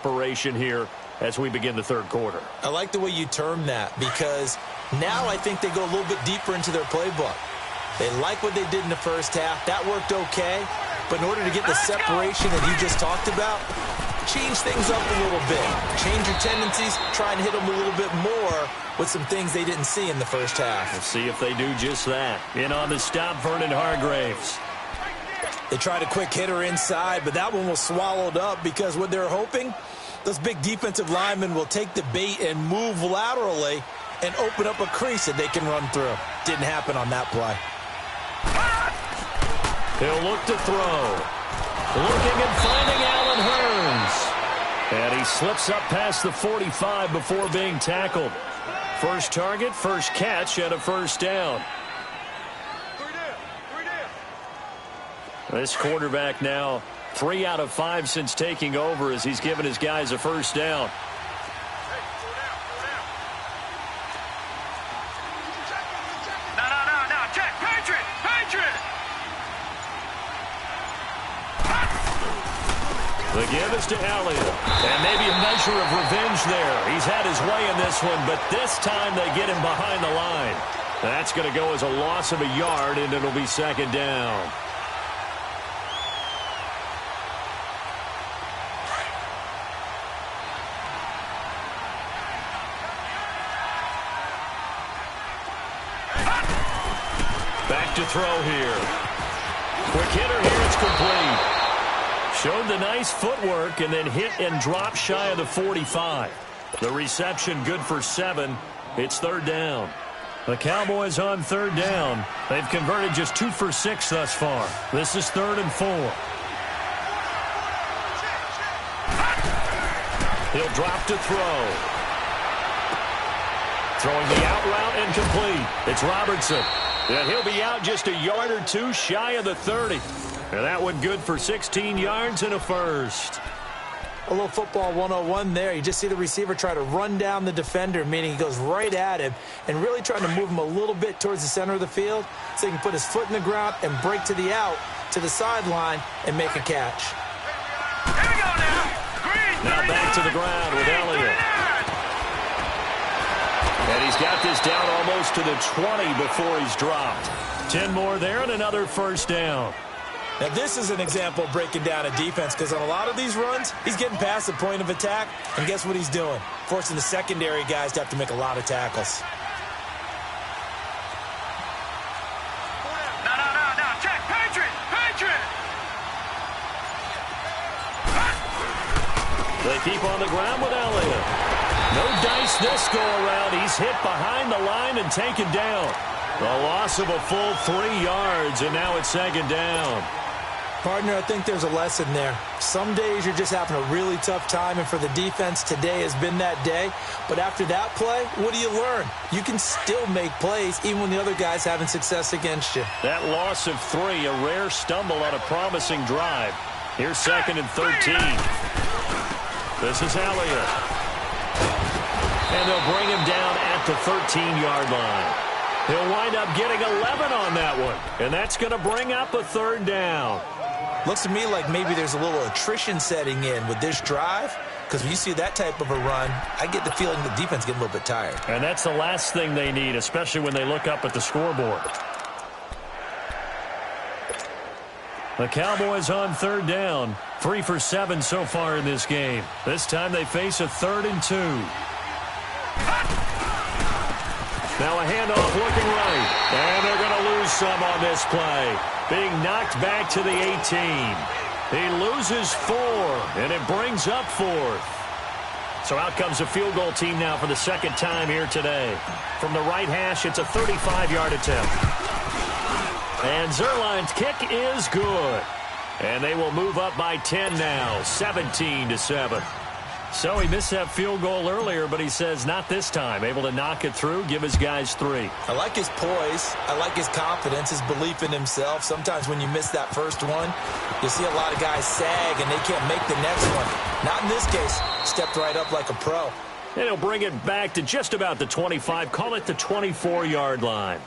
separation here as we begin the third quarter. I like the way you term that, because now I think they go a little bit deeper into their playbook. They like what they did in the first half. That worked okay. But in order to get the separation that you just talked about, change things up a little bit. Change your tendencies. Try and hit them a little bit more with some things they didn't see in the first half. We'll see if they do just that. In on the stop, Vernon Hargraves. They tried a quick hitter inside, but that one was swallowed up because what they're hoping, those big defensive linemen will take the bait and move laterally and open up a crease that they can run through. Didn't happen on that play. He'll look to throw. Looking and finding Allen Hurns. And he slips up past the 45 before being tackled. First target, first catch, and a first down. This quarterback now 3 out of 5 since taking over as he's given his guys a first down. No, check, Patriot. The give is to Elliott. And maybe a measure of revenge there. He's had his way in this one, but this time they get him behind the line. That's going to go as a loss of a yard, and it'll be second down. Back to throw here. Quick hitter here, it's complete. Showed the nice footwork and then hit and drop shy of the 45. The reception good for 7. It's third down. The Cowboys on third down. They've converted just 2 for 6 thus far. This is 3rd and 4. He'll drop to throw. Throwing the out route and complete. It's Robertson. And he'll be out just a yard or 2 shy of the 30. And that one good for 16 yards and a first. A little football 101 there. You just see the receiver try to run down the defender, meaning he goes right at him and really trying to move him a little bit towards the center of the field so he can put his foot in the ground and break to the out, to the sideline, and make a catch. Here we go now. Green, now back to the ground with Elliott. And he's got this down almost to the 20 before he's dropped. 10 more there and another first down. Now, this is an example of breaking down a defense, because on a lot of these runs, he's getting past the point of attack, and guess what he's doing? Forcing the secondary guys to have to make a lot of tackles. No, check, Patriot. They keep on the ground with Elliott. No dice this go-around. He's hit behind the line and taken down. A loss of a full 3 yards, and now it's second down. Partner, I think there's a lesson there. Some days you're just having a really tough time, and for the defense, today has been that day. But after that play, what do you learn? You can still make plays even when the other guy's having success against you. That loss of 3, a rare stumble on a promising drive. Here's 2nd and 13. This is Elliott. And they'll bring him down at the 13-yard line. He'll wind up getting 11 on that one, and that's going to bring up a third down. Looks to me like maybe there's a little attrition setting in with this drive, because when you see that type of a run, I get the feeling the defense getting a little bit tired. And that's the last thing they need, especially when they look up at the scoreboard. The Cowboys on third down, 3 for 7 so far in this game. This time they face a 3rd and 2. Now a handoff looking right, and they're going to lose some on this play. Being knocked back to the 18. He loses 4, and it brings up 4th. So out comes a field goal team now for the second time here today. From the right hash, it's a 35-yard attempt. And Zerline's kick is good. And they will move up by 10 now, 17-7. So he missed that field goal earlier, but he says not this time. Able to knock it through, give his guys 3. I like his poise. I like his confidence, his belief in himself. Sometimes when you miss that first one, you see a lot of guys sag and they can't make the next one. Not in this case. Stepped right up like a pro. And he'll bring it back to just about the 25. Call it the 24-yard line.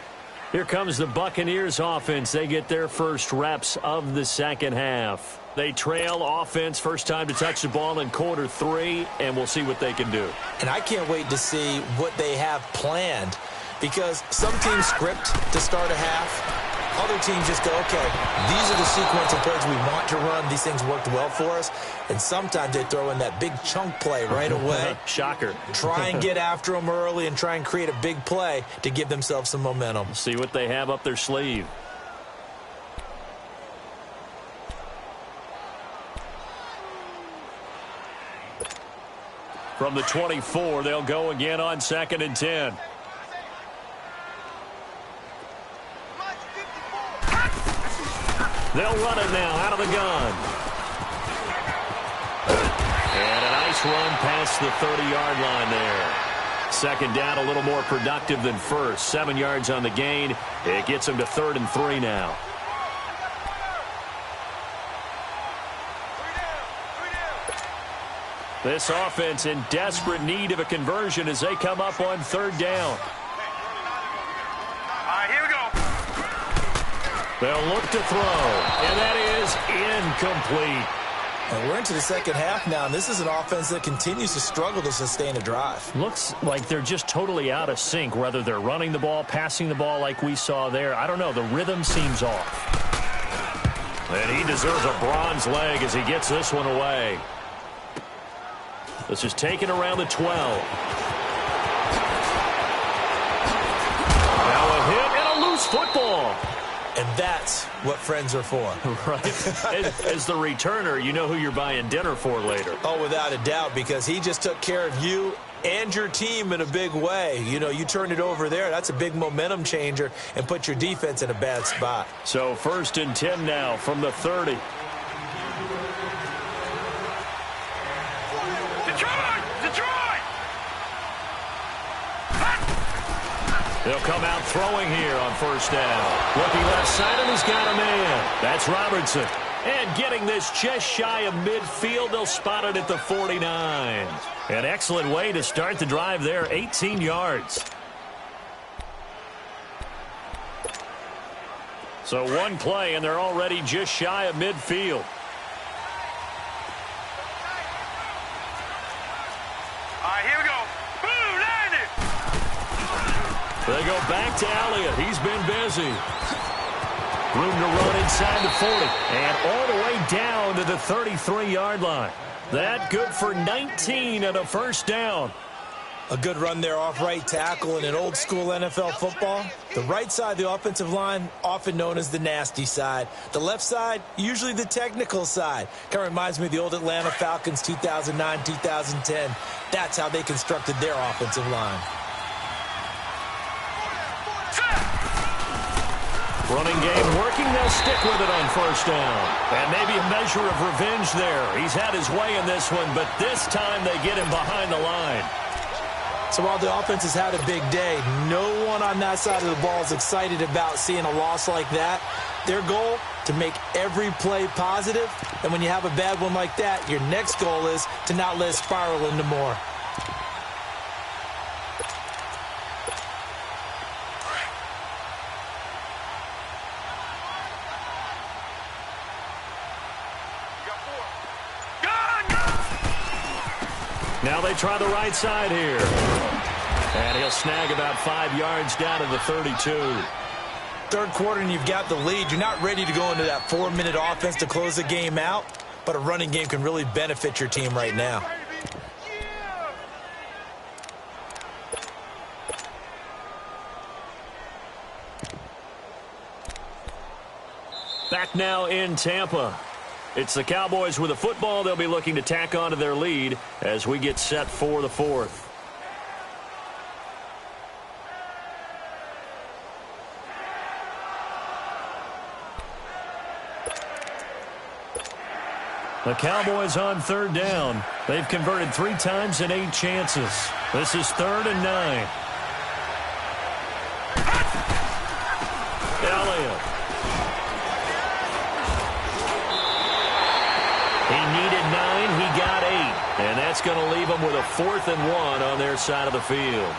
Here comes the Buccaneers offense. They get their first reps of the second half. They trail offense, first time to touch the ball in quarter 3, and we'll see what they can do. And I can't wait to see what they have planned, because some teams script to start a half. Other teams just go, okay, these are the sequence of plays we want to run. These things worked well for us. And sometimes they throw in that big chunk play right away. Shocker. Try and get after them early and try and create a big play to give themselves some momentum. See what they have up their sleeve. From the 24, they'll go again on 2nd and 10. They'll run it now out of the gun. And a nice run past the 30-yard line there. 2nd down, a little more productive than first. 7 yards on the gain. It gets them to 3rd and 3 now. This offense in desperate need of a conversion as they come up on 3rd down. All right, here we go. They'll look to throw, and that is incomplete. And we're into the second half now, and this is an offense that continues to struggle to sustain a drive. Looks like they're just totally out of sync, whether they're running the ball, passing the ball like we saw there. I don't know. The rhythm seems off. And he deserves a bronze leg as he gets this one away. This is taken around the 12. Now a hit and a loose football. And that's what friends are for. Right. As the returner, you know who you're buying dinner for later. Oh, without a doubt, because he just took care of you and your team in a big way. You know, you turned it over there. That's a big momentum changer and put your defense in a bad spot. So 1st and 10 now from the 30. They'll come out throwing here on 1st down. Looking left side, and he's got a man. That's Robertson. And getting this just shy of midfield, they'll spot it at the 49. An excellent way to start the drive there, 18 yards. So one play, and they're already just shy of midfield. All right, here we go. Boom, landed. They go back to Elliott. He's been busy. Room to run inside the 40. And all the way down to the 33-yard line. That good for 19 and a 1st down. A good run there off right tackle in an old-school NFL football. The right side of the offensive line, often known as the nasty side. The left side, usually the technical side. Kind of reminds me of the old Atlanta Falcons 2009, 2010. That's how they constructed their offensive line. Running game working. They'll stick with it on 1st down. And maybe a measure of revenge there. He's had his way in this one, but this time they get him behind the line. So while the offense has had a big day, no one on that side of the ball is excited about seeing a loss like that. Their goal, to make every play positive. And when you have a bad one like that, your next goal is to not let it spiral into more. Now they try the right side here. And he'll snag about 5 yards down to the 32. Third quarter and you've got the lead. You're not ready to go into that 4-minute offense to close the game out, but a running game can really benefit your team right now. Back now in Tampa. It's the Cowboys with a football. They'll be looking to tack on to their lead as we get set for the 4th. The Cowboys on 3rd down. They've converted 3 times in 8 chances. This is 3rd and 9. Elliott. He needed 9, he got 8. And that's going to leave them with a 4th and 1 on their side of the field.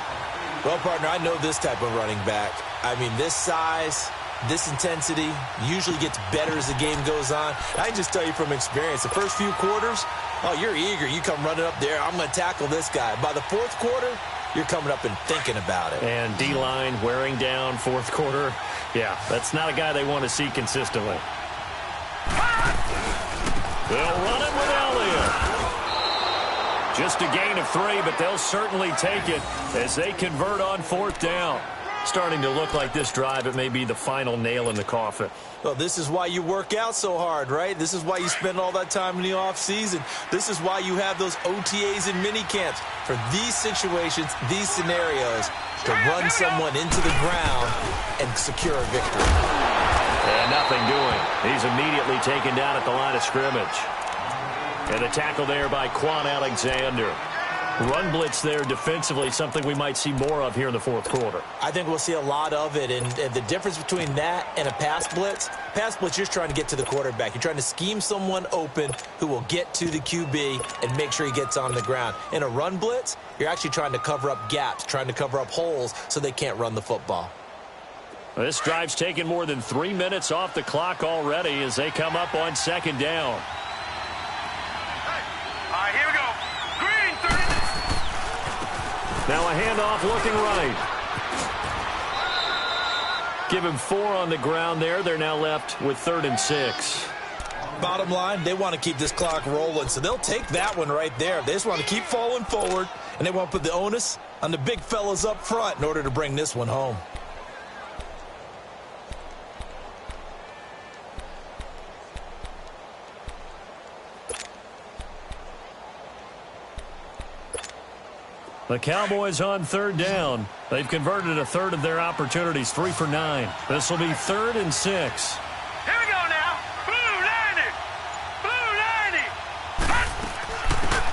Well, partner, I know this type of running back. I mean, this size, this intensity usually gets better as the game goes on. I can just tell you from experience, the first few quarters, oh, you're eager. You come running up there, I'm going to tackle this guy. By the fourth quarter, you're coming up and thinking about it. And D-line wearing down fourth quarter. Yeah, that's not a guy they want to see consistently. They'll run it with Elliott. Just a gain of 3, but they'll certainly take it as they convert on fourth down. Starting to look like this drive, it may be the final nail in the coffin. Well, this is why you work out so hard, right? This is why you spend all that time in the offseason. This is why you have those OTAs and mini camps. For these situations, these scenarios, to run someone into the ground and secure a victory. And nothing doing. He's immediately taken down at the line of scrimmage. And a tackle there by Quan Alexander. Run blitz there defensively, something we might see more of here in the fourth quarter. I think we'll see a lot of it, and the difference between that and a pass blitz, you're just trying to get to the quarterback. You're trying to scheme someone open who will get to the QB and make sure he gets on the ground. In a run blitz, you're actually trying to cover up gaps, trying to cover up holes so they can't run the football. This drive's taken more than 3 minutes off the clock already as they come up on second down. All right, here we go. Green, 30. Now a handoff looking right. Give him 4 on the ground there. They're now left with 3rd and 6. Bottom line, they want to keep this clock rolling, so they'll take that one right there. They just want to keep falling forward, and they want to put the onus on the big fellas up front in order to bring this one home. The Cowboys on 3rd down. They've converted a third of their opportunities, 3 for 9. This will be 3rd and 6. Here we go now. Blue 90. Blue 90.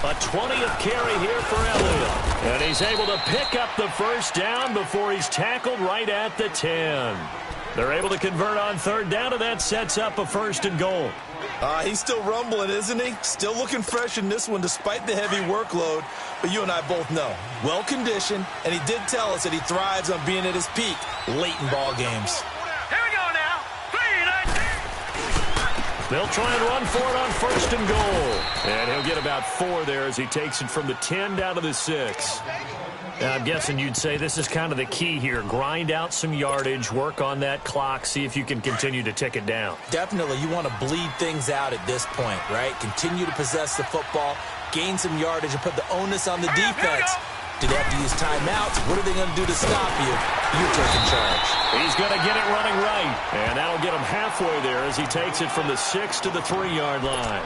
A 20th carry here for Elliott. And he's able to pick up the first down before he's tackled right at the 10. They're able to convert on 3rd down, and that sets up a 1st and goal. He's still rumbling, isn't he? Still looking fresh in this one despite the heavy workload. But you and I both know, well-conditioned, and he did tell us that he thrives on being at his peak late in ball games. Here we go now. 3-19. They'll try and run for it on 1st and goal. And he'll get about 4 there as he takes it from the 10 down to the 6. Now, I'm guessing you'd say this is kind of the key here. Grind out some yardage, work on that clock, see if you can continue to tick it down. Definitely, you want to bleed things out at this point, right? Continue to possess the football, gain some yardage, and put the onus on the defense. Do they have to use timeouts? What are they going to do to stop you? You're taking charge. He's going to get it running right, and that'll get him halfway there as he takes it from the 6 to the 3-yard line.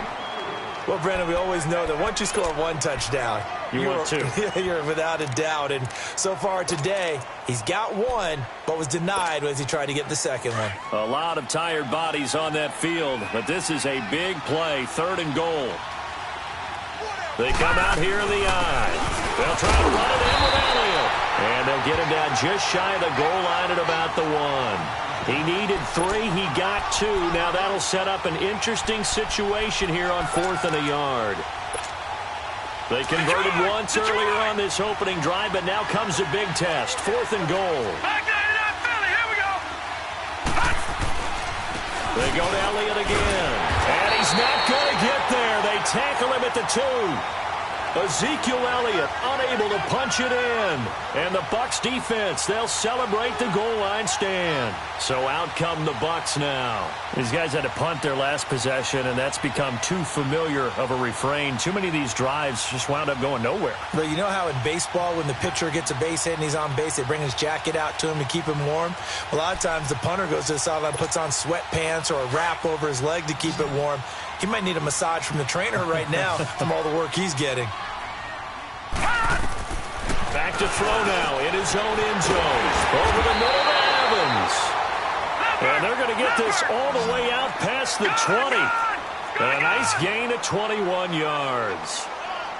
Well, Brandon, we always know that once you score 1 touchdown, you're 2. You're without a doubt. And so far today, he's got 1, but was denied as he tried to get the second one. A lot of tired bodies on that field, but this is a big play, 3rd and goal. They come out here in the eye. They'll try to run it in with Elliott. And they'll get him down just shy of the goal line at about the 1. He needed 3. He got 2. Now that'll set up an interesting situation here on 4th and a yard. They converted once earlier on this opening drive, but now comes a big test. 4th and goal. Back 99 Philly. Here we go. They go to Elliott again. And he's not going to get there. They tackle him at the 2. Ezekiel Elliott unable to punch it in. And the Bucs defense, they'll celebrate the goal line stand. So out come the Bucs now. These guys had to punt their last possession, and that's become too familiar of a refrain. Too many of these drives just wound up going nowhere. But you know how in baseball, when the pitcher gets a base hit and he's on base, they bring his jacket out to him to keep him warm? A lot of times the punter goes to the sideline, puts on sweatpants or a wrap over his leg to keep it warm. He might need a massage from the trainer right now from all the work he's getting. Back to throw now in his own end zone. Over the middle to Evans. And they're going to get this all the way out past the 20. And a nice gain of 21 yards.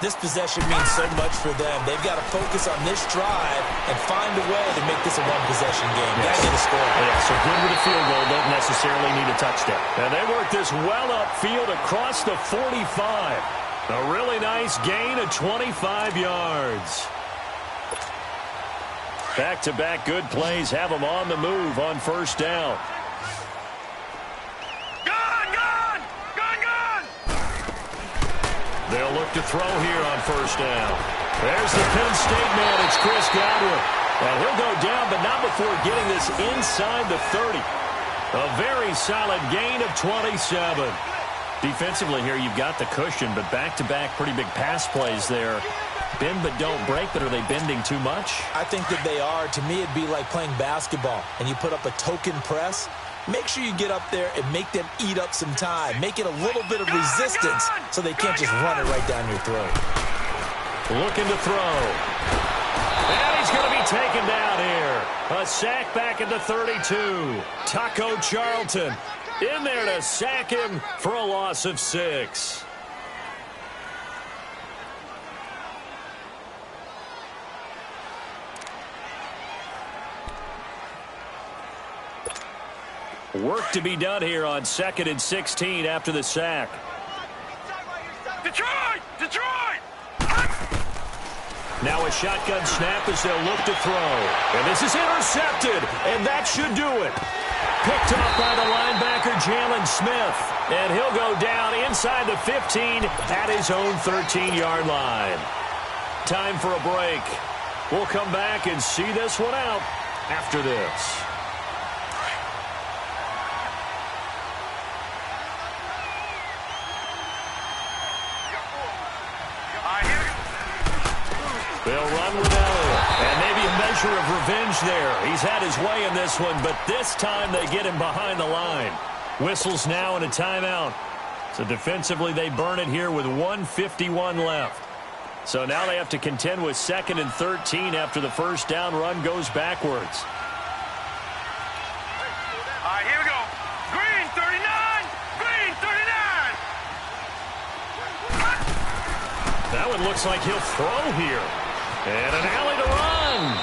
This possession means so much for them. They've got to focus on this drive and find a way to make this a one-possession game. Yes. Got to get a score. Yeah, so good with a field goal. Don't necessarily need a touchdown. And they work this well upfield across the 45. A really nice gain of 25 yards. Back-to-back good plays have them on the move on 1st down. They'll look to throw here on first down. There's the Penn State man. It's Chris Godwin. And he'll go down, but not before getting this inside the 30. A very solid gain of 27. Defensively here, you've got the cushion, but back-to-back pretty big pass plays there. Bend but don't break, but are they bending too much? I think that they are. To me, it'd be like playing basketball, and you put up a token press. Make sure you get up there and make them eat up some time. Make it a little bit of resistance so they can't just run it right down your throat. Looking to throw. And he's going to be taken down here. A sack back at the 32. Taco Charlton in there to sack him for a loss of 6. Work to be done here on 2nd and 16 after the sack. Detroit! Detroit! Now a shotgun snap as they'll look to throw. And this is intercepted, and that should do it. Picked up by the linebacker, Jalen Smith. And he'll go down inside the 15 at his own 13-yard line. Time for a break. We'll come back and see this one out after this. They'll run with Elliott, and maybe a measure of revenge there. He's had his way in this one, but this time they get him behind the line. Whistles now and a timeout. So defensively they burn it here with 1:51 left. So now they have to contend with 2nd and 13 after the first down run goes backwards. All right, here we go. Green 39! Green 39! That one looks like he'll throw here. And an alley to run.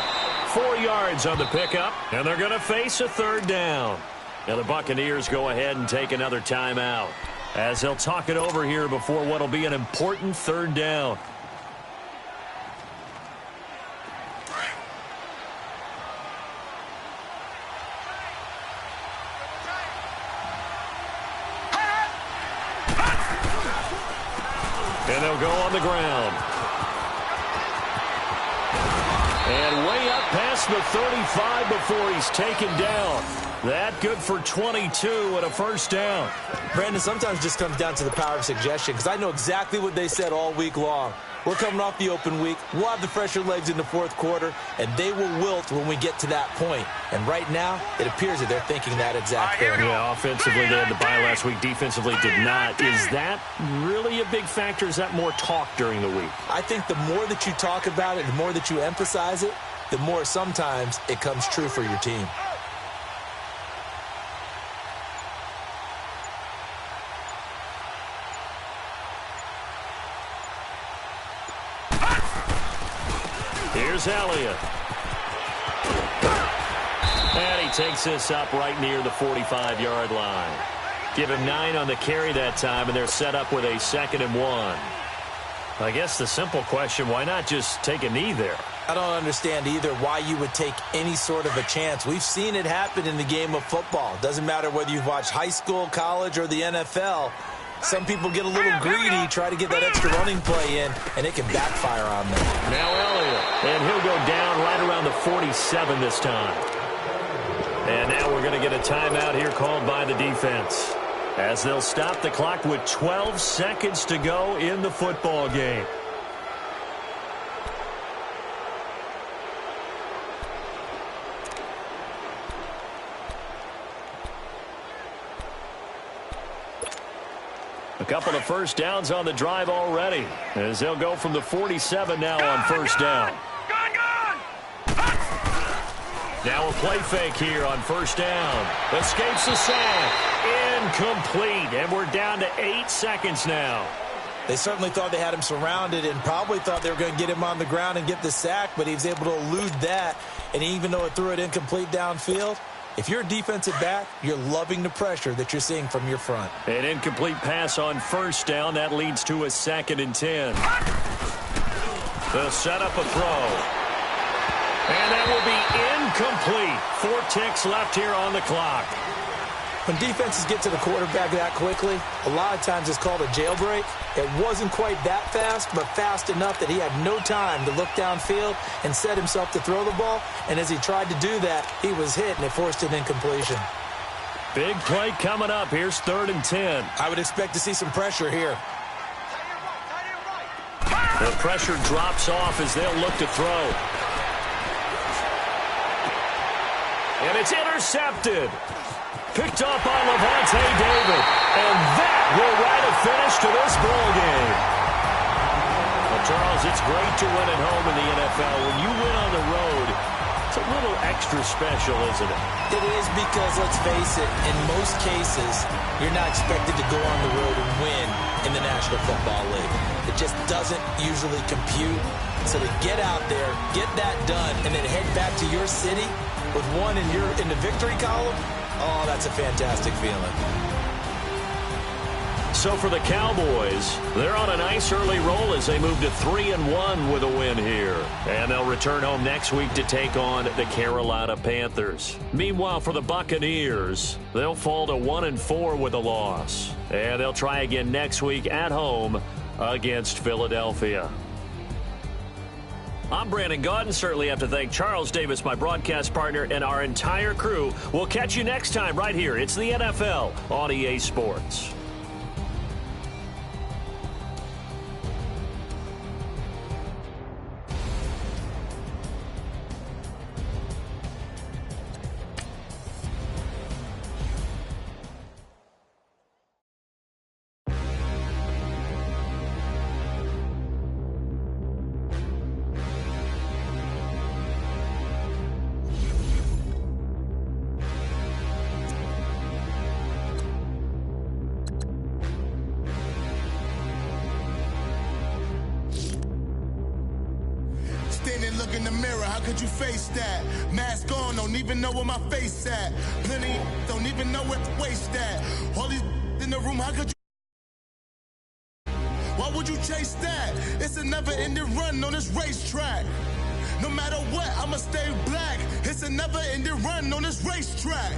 4 yards on the pickup, and they're going to face a 3rd down. Now the Buccaneers go ahead and take another timeout as they'll talk it over here before what will be an important 3rd down. And they'll go on the ground. And way up past the 35 before he's taken down. That good for 22 and a first down. Brandon, sometimes it just comes down to the power of suggestion, because I know exactly what they said all week long. We're coming off the open week. We'll have the fresher legs in the 4th quarter, and they will wilt when we get to that point. And right now, it appears that they're thinking that exact thing. Yeah, offensively, they had the bye last week. Defensively, did not. Is that really a big factor? Is that more talk during the week? I think the more that you talk about it, the more that you emphasize it, the more sometimes it comes true for your team. Here's Elliott. And he takes this up right near the 45-yard line. Give him 9 on the carry that time, and they're set up with a 2nd and 1. I guess the simple question, why not just take a knee there? I don't understand either why you would take any sort of a chance. We've seen it happen in the game of football. Doesn't matter whether you've watched high school, college, or the NFL. Some people get a little greedy, try to get that extra running play in, and it can backfire on them. Now Elliott, and he'll go down right around the 47 this time. And now we're going to get a timeout here called by the defense, as they'll stop the clock with 12 seconds to go in the football game. A couple of first downs on the drive already, as they'll go from the 47 now on first down. Now a play fake here on first down. Escapes the sack. Incomplete. And we're down to 8 seconds now. They certainly thought they had him surrounded and probably thought they were going to get him on the ground and get the sack, but he was able to elude that. And even though it threw it incomplete downfield, if you're a defensive back, you're loving the pressure that you're seeing from your front. An incomplete pass on first down. That leads to a 2nd and 10. They'll set up a throw. And that will be incomplete. 4 ticks left here on the clock. When defenses get to the quarterback that quickly, a lot of times it's called a jailbreak. It wasn't quite that fast, but fast enough that he had no time to look downfield and set himself to throw the ball. And as he tried to do that, he was hit, and it forced an incompletion. Big play coming up. Here's 3rd and 10. I would expect to see some pressure here. The pressure drops off as they'll look to throw. And it's intercepted. Picked up by Levante David. And that will write a finish to this ball game. Well, Charles, it's great to win at home in the NFL. When you win on the road, it's a little extra special, isn't it? It is because, let's face it, in most cases, you're not expected to go on the road and win in the National Football League. It just doesn't usually compute. So to get out there, get that done, and then head back to your city with one in the victory column, oh, that's a fantastic feeling. So for the Cowboys, they're on a nice early roll as they move to 3-1 with a win here. And they'll return home next week to take on the Carolina Panthers. Meanwhile, for the Buccaneers, they'll fall to 1-4 with a loss. And they'll try again next week at home against Philadelphia. I'm Brandon Gaudin. Certainly have to thank Charles Davis, my broadcast partner, and our entire crew. We'll catch you next time right here. It's the NFL on EA Sports. Look in the mirror, how could you face that? Mask on, don't even know where my face at. Plenty don't even know where to waste that. All these in the room, how could you? Why would you chase that? It's a never-ending run on this racetrack. No matter what, I'ma stay black. It's a never-ending run on this racetrack.